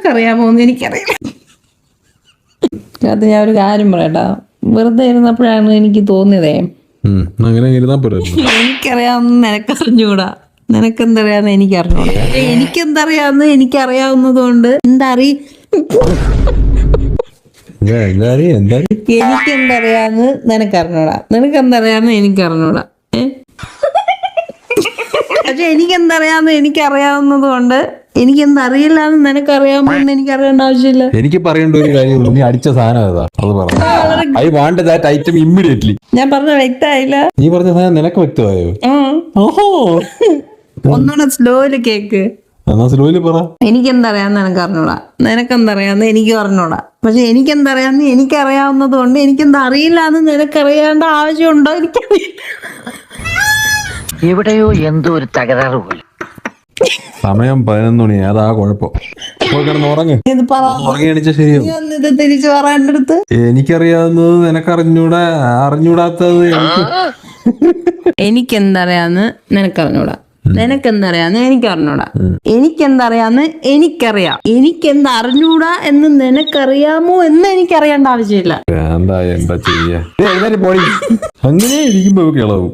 നിനക്കറിയാമോ എന്ന് എനിക്കറിയില്ല. അത് ഞാൻ ഒരു കാര്യം പറയട്ടാ, വെറുതെ ഇരുന്നപ്പോഴാണ് എനിക്ക് തോന്നിയതേ, അങ്ങനെ എനിക്കറിയാവുന്ന നിനക്കറിഞ്ഞൂടാ, നിനക്കെന്തറിയാന്ന് എനിക്കറിഞ്ഞൂടാ. എനിക്കെന്തറിയാന്ന് എനിക്കറിയാവുന്നത് കൊണ്ട് എനിക്കെന്തറിയാന്ന് നിനക്കറിഞ്ഞൂടാ, നിനക്കെന്തറിയാന്ന് എനിക്കറിഞ്ഞൂടാ. പക്ഷെ എനിക്കെന്തറിയാന്ന് എനിക്കറിയാവുന്നത് കൊണ്ട് എനിക്കെന്തറിയില്ല എന്ന് നിനക്കറിയാമോ എന്ന് എനിക്കറിയേണ്ട ആവശ്യമില്ല. എനിക്ക് പറയേണ്ട ഒരു കാര്യം, നീ അടിച്ച സാധനം ഏതാ അത് പറഞ്ഞു. I want that item immediately. ഞാൻ പറഞ്ഞ വ്യക്തമായില്ല? നീ പറഞ്ഞ സാധനം നിനക്ക് വ്യക്തമായോ? ഓഹോ, ഒന്നുകൂടെ സ്ലോയില് കേക്ക്. എന്നാ സ്ലോയില് പറ. എനിക്കെന്തറിയാന്ന് നിനക്കറിഞ്ഞൂടാ, നിനക്കെന്തറിയാന്ന് എനിക്ക് അറിഞ്ഞൂടാ. പക്ഷെ എനിക്കെന്തറിയാന്ന് എനിക്കറിയാവുന്നത് കൊണ്ട് എനിക്കെന്താ അറിയില്ല എന്ന് നിനക്കറിയേണ്ട ആവശ്യമുണ്ടോ? എനിക്കറിയില്ല. എവിടെയോ എന്തോ ഒരു തകരാറ് പോലെ. സമയം 11 മണി, അതാ കുഴപ്പം. ഉറങ്ങി എണീച്ച ശരിയാവും. ഇത് തിരിച്ചു പറയാൻ്റെ അടുത്ത് എനിക്കറിയാവുന്നത് നിനക്കറിഞ്ഞൂടാ, അറിഞ്ഞൂടാത്തത് എനിക്കെന്തറിയാന്ന് നിനക്കറിഞ്ഞൂടാ, നിനക്കെന്തറിയാന്ന് എനിക്കറിഞ്ഞൂടാ. എനിക്കെന്തറിയാന്ന് എനിക്കറിയാം. എനിക്കെന്തറിഞ്ഞൂടാ എന്ന് നിനക്കറിയാമോ എന്ന് എനിക്കറിയേണ്ട ആവശ്യമില്ല. എന്താ ചെയ്യാ, അങ്ങനെ ഇരിക്കുമ്പോ കിളവും.